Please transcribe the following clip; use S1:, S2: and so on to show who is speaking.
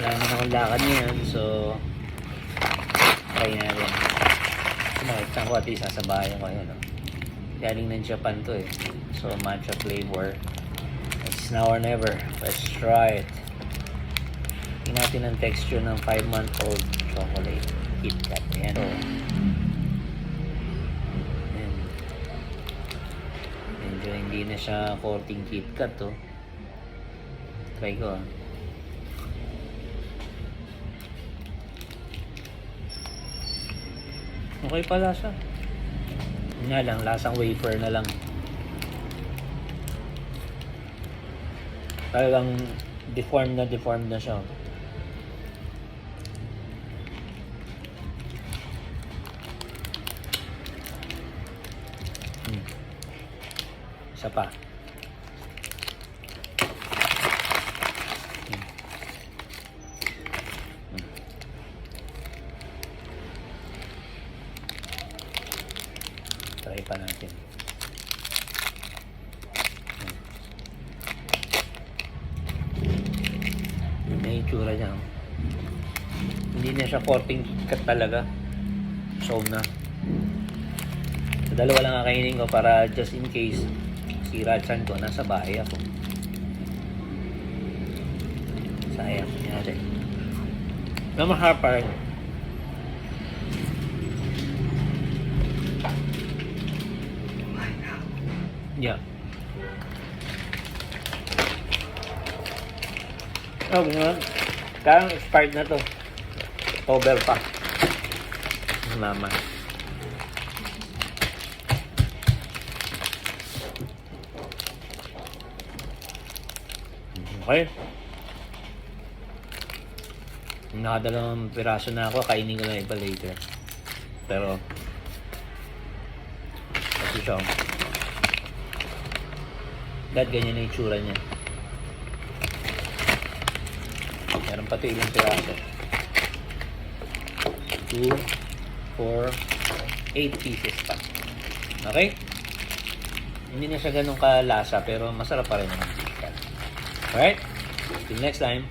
S1: wala naman akong lakad ngayon, so try natin. Makikita ko at least sasabayan ko yun, no? Galing ng Japan to eh. So matcha flavor. It's now or never. Let's try it. Tingnan natin ang texture ng 5-month-old chocolate KitKat. Ayan o. Medyo hindi na siya coating KitKat to. Try ko ah. Okay pala siya. Nga lang, lasang wafer na lang. Talagang deformed na siya. Isa pa. Try pa natin. May itsura niya. Hindi na siya coating KitKat talaga. So na. So, dalawa lang kakainin ko para just in case sira chan ko, nasa bahay ako. Sayang. Yan natin. Namahar pa rin. Yeah. Oh, gano'n. Kaya expired na to. October pa. Mama. Okay. Nakadalawang piraso na ako. Kainin ko na iba later. Pero kasi siya. Dahil ganyan na yung tsura niya. Meron pa ito ilang piraso. 2, 4, 8 pieces pa. Okay? Hindi na siya ganun kalasa pero masarap pa rin naman. Alright? Till next time.